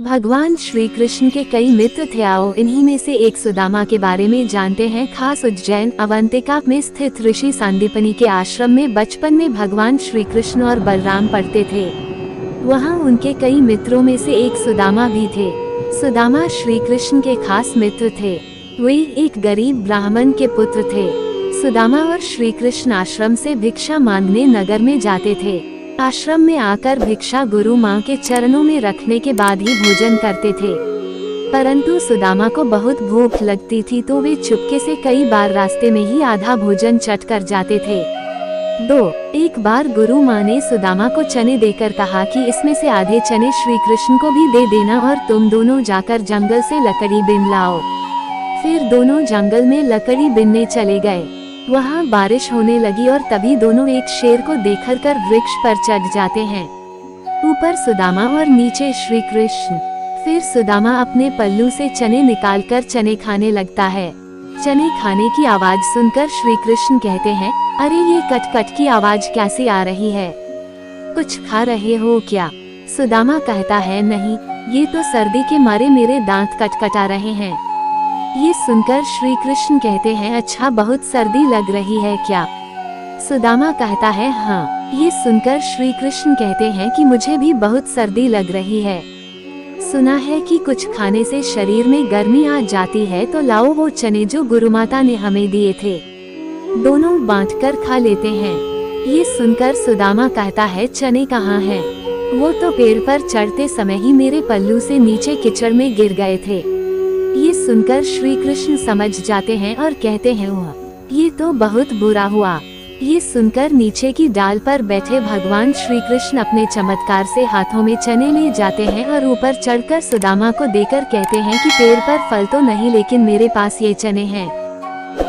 भगवान श्री कृष्ण के कई मित्र थे। आओ इन्हीं में से एक सुदामा के बारे में जानते हैं। खास उज्जैन अवंतिका में स्थित ऋषि सांदीपनि के आश्रम में बचपन में भगवान श्री कृष्ण और बलराम पढ़ते थे। वहाँ उनके कई मित्रों में से एक सुदामा भी थे। सुदामा श्री कृष्ण के खास मित्र थे। वे एक गरीब ब्राह्मण के पुत्र थे। सुदामा और श्री कृष्ण आश्रम से भिक्षा मांगने नगर में जाते थे। आश्रम में आकर भिक्षा गुरु माँ के चरणों में रखने के बाद ही भोजन करते थे। परंतु सुदामा को बहुत भूख लगती थी तो वे चुपके से कई बार रास्ते में ही आधा भोजन चट कर जाते थे। एक बार गुरु माँ ने सुदामा को चने देकर कहा कि इसमें से आधे चने श्री कृष्ण को भी दे देना और तुम दोनों जाकर जंगल से लकड़ी बीन लाओ। फिर दोनों जंगल में लकड़ी बीनने चले गए। वहाँ बारिश होने लगी और तभी दोनों एक शेर को देखकर वृक्ष पर चढ़ जाते हैं। ऊपर सुदामा और नीचे श्री कृष्ण। फिर सुदामा अपने पल्लू से चने निकालकर चने खाने लगता है। चने खाने की आवाज सुनकर श्री कृष्ण कहते हैं, अरे ये कट कट की आवाज कैसी आ रही है, कुछ खा रहे हो क्या? सुदामा कहता है, नहीं, ये तो सर्दी के मारे मेरे दांत कटकटा रहे हैं। ये सुनकर श्री कृष्ण कहते हैं, अच्छा बहुत सर्दी लग रही है क्या? सुदामा कहता है, हाँ। ये सुनकर श्री कृष्ण कहते हैं कि मुझे भी बहुत सर्दी लग रही है। सुना है कि कुछ खाने से शरीर में गर्मी आ जाती है, तो लाओ वो चने जो गुरुमाता ने हमें दिए थे। दोनों बांटकर खा लेते हैं। ये सुनकर सुदामा कहता है, चने कहाँ हैं? वो तो पेड़ पर चढ़ते समय ही मेरे पल्लू से नीचे कीचड़ में गिर गए थे। ये सुनकर श्री कृष्ण समझ जाते हैं और कहते हैं, वाह, ये तो बहुत बुरा हुआ। ये सुनकर नीचे की डाल पर बैठे भगवान श्री कृष्ण अपने चमत्कार से हाथों में चने ले जाते हैं और ऊपर चढ़कर सुदामा को देकर कहते हैं कि पेड़ पर फल तो नहीं, लेकिन मेरे पास ये चने हैं।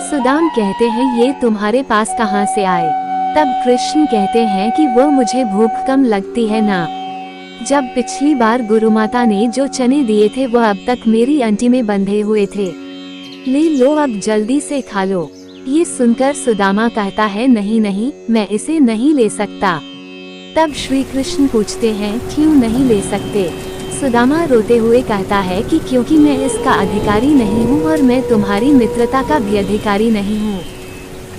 सुदाम कहते हैं, ये तुम्हारे पास कहाँ से आए? तब कृष्ण कहते हैं कि वो मुझे भूख कम लगती है ना। जब पिछली बार गुरुमाता ने जो चने दिए थे वो अब तक मेरी अंटी में बंधे हुए थे, ले लो अब जल्दी से खा लो। ये सुनकर सुदामा कहता है, नहीं नहीं, मैं इसे नहीं ले सकता। तब श्री कृष्ण पूछते हैं, क्यों नहीं ले सकते? सुदामा रोते हुए कहता है कि क्योंकि मैं इसका अधिकारी नहीं हूँ और मैं तुम्हारी मित्रता का भी अधिकारी नहीं हूँ।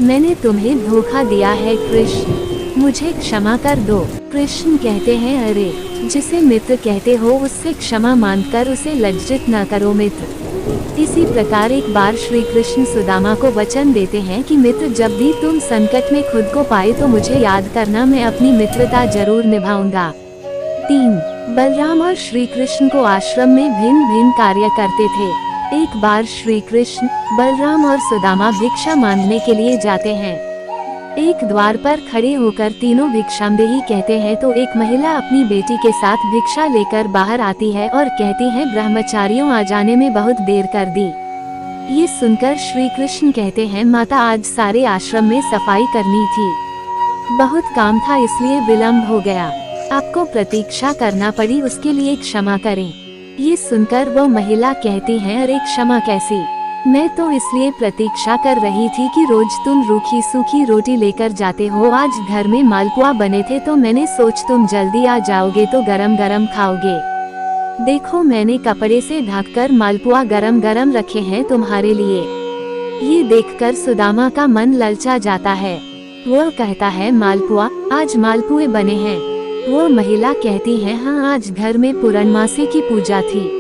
मैंने तुम्हें धोखा दिया है कृष्ण, मुझे क्षमा कर दो। कृष्ण कहते हैं, अरे जिसे मित्र कहते हो उससे क्षमा मांगकर उसे लज्जित न करो मित्र। इसी प्रकार एक बार श्री कृष्ण सुदामा को वचन देते हैं कि मित्र, जब भी तुम संकट में खुद को पाए तो मुझे याद करना, मैं अपनी मित्रता जरूर निभाऊंगा। 3. बलराम और श्री कृष्ण को आश्रम में भिन्न भिन्न कार्य करते थे। एक बार श्री कृष्ण, बलराम और सुदामा भिक्षा मांगने के लिए जाते हैं। एक द्वार पर खड़े होकर तीनों भिक्षामदेही कहते हैं तो एक महिला अपनी बेटी के साथ भिक्षा लेकर बाहर आती है और कहती है, ब्रह्मचारियों आ जाने में बहुत देर कर दी। ये सुनकर श्री कृष्ण कहते हैं, माता आज सारे आश्रम में सफाई करनी थी, बहुत काम था इसलिए विलम्ब हो गया, आपको प्रतीक्षा करना पड़ी, उसके लिए क्षमा करें। ये सुनकर वो महिला कहती है, अरे क्षमा कैसी, मैं तो इसलिए प्रतीक्षा कर रही थी कि रोज तुम रूखी सूखी रोटी लेकर जाते हो। आज घर में मालपुआ बने थे तो मैंने सोच तुम जल्दी आ जाओगे तो गरम गरम खाओगे। देखो मैंने कपड़े से ढककर मालपुआ गरम गरम रखे हैं तुम्हारे लिए। ये देखकर सुदामा का मन ललचा जाता है। वो कहता है, मालपुआ, आज मालपुए बने हैं? वो महिला कहती है, हाँ, आज घर में पूर्णमासी की पूजा थी।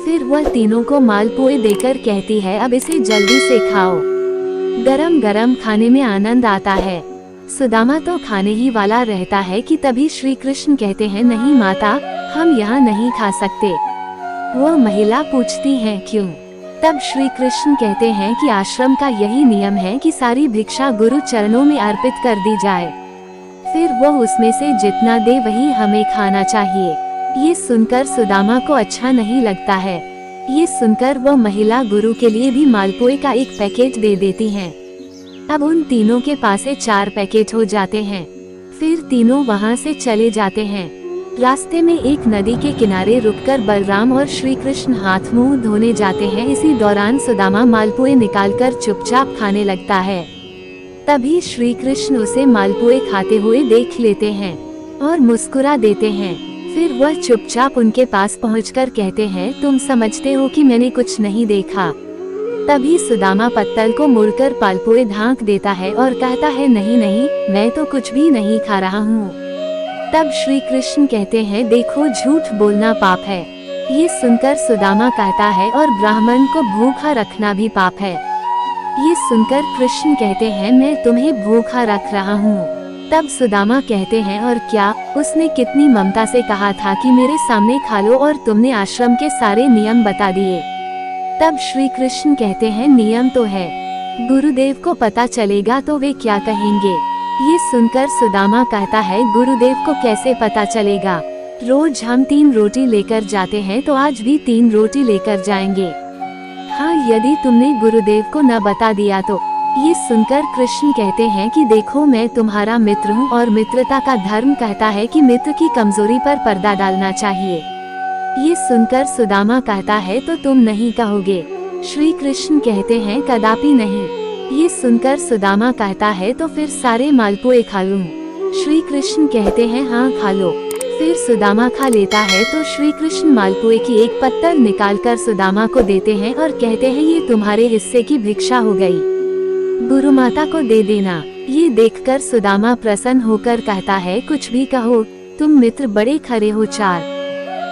फिर वह तीनों को मालपुए देकर कहती है, अब इसे जल्दी से खाओ, गरम गरम खाने में आनंद आता है। सुदामा तो खाने ही वाला रहता है कि तभी श्री कृष्ण कहते हैं, नहीं माता, हम यहाँ नहीं खा सकते। वो महिला पूछती है, क्यों? तब श्री कृष्ण कहते हैं कि आश्रम का यही नियम है कि सारी भिक्षा गुरु चरणों में अर्पित कर दी जाए, फिर वो उसमें से जितना दे वही हमें खाना चाहिए। ये सुनकर सुदामा को अच्छा नहीं लगता है। ये सुनकर वो महिला गुरु के लिए भी मालपुए का एक पैकेट दे देती हैं। अब उन तीनों के पास 4 पैकेट हो जाते हैं। फिर तीनों वहाँ से चले जाते हैं। रास्ते में एक नदी के किनारे रुककर बलराम और श्री कृष्ण हाथ मुंह धोने जाते हैं। इसी दौरान सुदामा मालपुए निकालकर चुपचाप खाने लगता है। तभी श्री कृष्ण उसे मालपुए खाते हुए देख लेते हैं और मुस्कुरा देते हैं। फिर वह चुपचाप उनके पास पहुंचकर कहते हैं, तुम समझते हो कि मैंने कुछ नहीं देखा। तभी सुदामा पत्तल को मुड़कर पालपुए ढांक देता है और कहता है, नहीं नहीं, मैं तो कुछ भी नहीं खा रहा हूँ। तब श्री कृष्ण कहते हैं, देखो झूठ बोलना पाप है। ये सुनकर सुदामा कहता है, और ब्राह्मण को भूखा रखना भी पाप है। ये सुनकर कृष्ण कहते हैं, मैं तुम्हें भूखा रख रहा हूँ। तब सुदामा कहते हैं, और क्या, उसने कितनी ममता से कहा था कि मेरे सामने खा लो, और तुमने आश्रम के सारे नियम बता दिए। तब श्री कृष्ण कहते हैं, नियम तो है, गुरुदेव को पता चलेगा तो वे क्या कहेंगे। ये सुनकर सुदामा कहता है, गुरुदेव को कैसे पता चलेगा? रोज हम 3 रोटी लेकर जाते हैं, तो आज भी 3 रोटी लेकर जाएंगे। हाँ, यदि तुमने गुरुदेव को न बता दिया तो। ये सुनकर कृष्ण कहते हैं कि देखो, मैं तुम्हारा मित्र हूँ, और मित्रता का धर्म कहता है कि मित्र की कमजोरी पर पर्दा डालना चाहिए। ये सुनकर सुदामा कहता है, तो तुम नहीं कहोगे? श्री कृष्ण कहते हैं, कदापि नहीं। ये सुनकर सुदामा कहता है, तो फिर सारे मालपुए खा लूं? श्री कृष्ण कहते हैं, हाँ खा लो। फिर सुदामा खा लेता है, तो श्री कृष्ण मालपुए की एक पत्तल निकालकर सुदामा को देते हैं और कहते हैं, ये तुम्हारे हिस्से की भिक्षा हो गई, गुरु माता को दे देना। ये देखकर सुदामा प्रसन्न होकर कहता है, कुछ भी कहो, तुम मित्र बड़े खरे हो। 4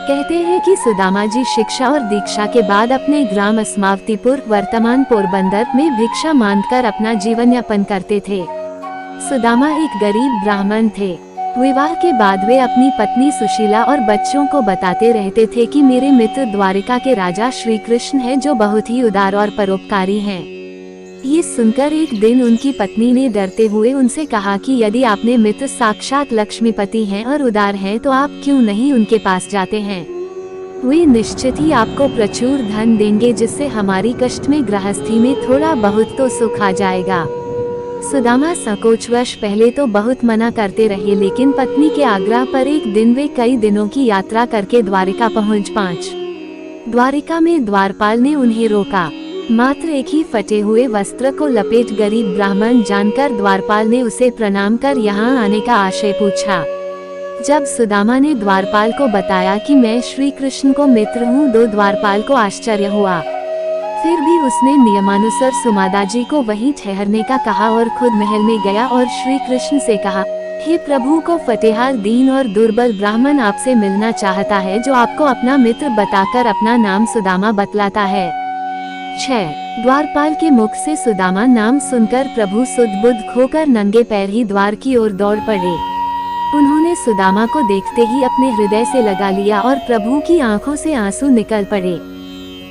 कहते हैं कि सुदामा जी शिक्षा और दीक्षा के बाद अपने ग्राम अस्मावतीपुर, वर्तमान पोरबंदर में भिक्षा मांगकर अपना जीवन यापन करते थे। सुदामा एक गरीब ब्राह्मण थे। विवाह के बाद वे अपनी पत्नी सुशीला और बच्चों को बताते रहते थे कि मेरे मित्र द्वारिका के राजा श्री कृष्ण हैं, जो बहुत ही उदार और परोपकारी हैं। ये सुनकर एक दिन उनकी पत्नी ने डरते हुए उनसे कहा कि यदि आपने मित्र साक्षात लक्ष्मीपति हैं और उदार हैं, तो आप क्यों नहीं उनके पास जाते हैं? वे निश्चित ही आपको प्रचुर धन देंगे, जिससे हमारी कष्ट में गृहस्थी में थोड़ा बहुत तो सुख आ जाएगा। सुदामा संकोचवश पहले तो बहुत मना करते रहे, लेकिन पत्नी के आग्रह पर एक दिन वे कई दिनों की यात्रा करके द्वारिका पहुँच। 5 द्वारिका में द्वारपाल ने उन्हें रोका। मात्र एक ही फटे हुए वस्त्र को लपेट गरीब ब्राह्मण जानकर द्वारपाल ने उसे प्रणाम कर यहाँ आने का आशय पूछा। जब सुदामा ने द्वारपाल को बताया कि मैं श्री कृष्ण को मित्र हूँ, तो द्वारपाल को आश्चर्य हुआ। फिर भी उसने नियमानुसार सुमादा जी को वहीं ठहरने का कहा और खुद महल में गया और श्री कृष्ण से कहा, हे प्रभु, को फतेहार दीन और दुर्बल ब्राह्मण आपसे मिलना चाहता है, जो आपको अपना मित्र बताकर अपना नाम सुदामा बतलाता है। 6 द्वारपाल के मुख से सुदामा नाम सुनकर प्रभु सुध-बुध खोकर नंगे पैर ही द्वार की ओर दौड़ पड़े। उन्होंने सुदामा को देखते ही अपने हृदय से लगा लिया और प्रभु की आंखों से आंसू निकल पड़े।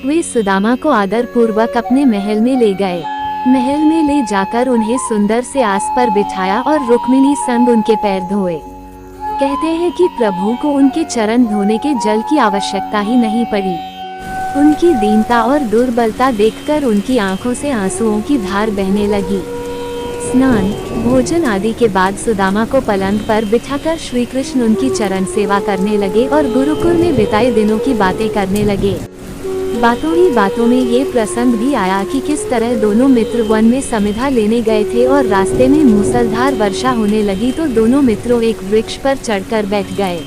वे सुदामा को आदर पूर्वक अपने महल में ले गए। महल में ले जाकर उन्हें सुंदर से आस पर बिठाया और रुक्मिणी संग उनके पैर धोए। कहते हैं कि प्रभु को उनके चरण धोने के जल की आवश्यकता ही नहीं पड़ी। उनकी दीनता और दुर्बलता देखकर उनकी आंखों से आंसुओं की धार बहने लगी। स्नान, भोजन आदि के बाद सुदामा को पलंग पर बिठाकर श्री कृष्ण उनकी चरण सेवा करने लगे और गुरुकुल में बिताए दिनों की बातें करने लगे। बातों ही बातों में ये प्रसंग भी आया कि किस तरह दोनों मित्र वन में समिधा लेने गए थे और रास्ते में मूसलधार वर्षा होने लगी, तो दोनों मित्रों एक वृक्ष पर चढ़कर बैठ गए।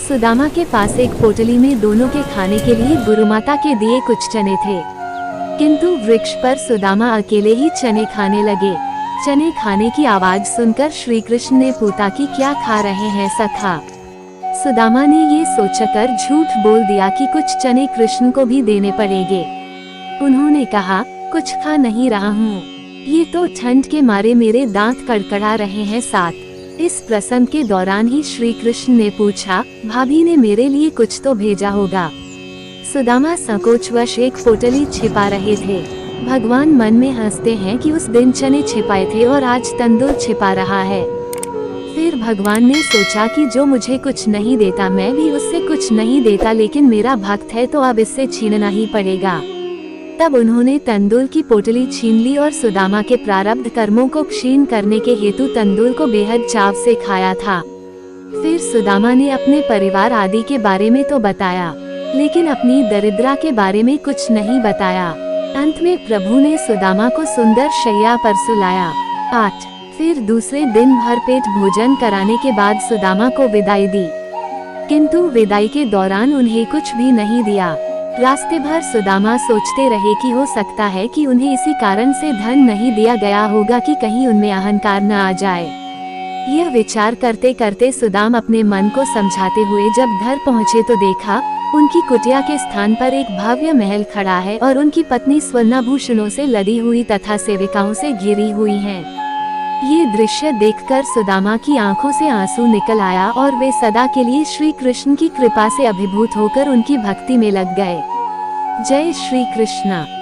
सुदामा के पास एक पोटली में दोनों के खाने के लिए गुरुमाता के दिए कुछ चने थे, किंतु वृक्ष पर सुदामा अकेले ही चने खाने लगे। चने खाने की आवाज सुनकर श्री कृष्ण ने पूछा कि क्या खा रहे हैं सखा? सुदामा ने ये सोचकर झूठ बोल दिया कि कुछ चने कृष्ण को भी देने पड़ेंगे। उन्होंने कहा, कुछ खा नहीं रहा हूँ, ये तो ठंड के मारे मेरे दांत कड़कड़ा रहे हैं। 7 इस प्रसंग के दौरान ही श्री कृष्ण ने पूछा, भाभी ने मेरे लिए कुछ तो भेजा होगा। सुदामा संकोचवश एक पोटली छिपा रहे थे। भगवान मन में हंसते हैं कि उस दिन चने छिपाए थे और आज तंदूर छिपा रहा है। फिर भगवान ने सोचा कि जो मुझे कुछ नहीं देता, मैं भी उससे कुछ नहीं देता, लेकिन मेरा भक्त है तो अब इससे छीनना ही पड़ेगा। तब उन्होंने तंदूर की पोटली छीन ली और सुदामा के प्रारब्ध कर्मों को क्षीण करने के हेतु तंदूर को बेहद चाव से खाया था। फिर सुदामा ने अपने परिवार आदि के बारे में तो बताया, लेकिन अपनी दरिद्रता के बारे में कुछ नहीं बताया। अंत में प्रभु ने सुदामा को सुंदर शैया पर सुलाया। 8 फिर दूसरे दिन भरपेट भोजन कराने के बाद सुदामा को विदाई दी। किंतु विदाई के दौरान उन्हें कुछ भी नहीं दिया। रास्ते भर सुदामा सोचते रहे कि हो सकता है कि उन्हें इसी कारण से धन नहीं दिया गया होगा कि कहीं उनमें अहंकार न आ जाए। यह विचार करते करते सुदाम अपने मन को समझाते हुए जब घर पहुँचे तो देखा उनकी कुटिया के स्थान पर एक भव्य महल खड़ा है और उनकी पत्नी स्वर्णाभूषणों से लदी हुई तथा सेविकाओं से घिरी हुई हैं। ये दृश्य देखकर सुदामा की आंखों से आंसू निकल आया और वे सदा के लिए श्री कृष्ण की कृपा से अभिभूत होकर उनकी भक्ति में लग गए। जय श्री कृष्ण।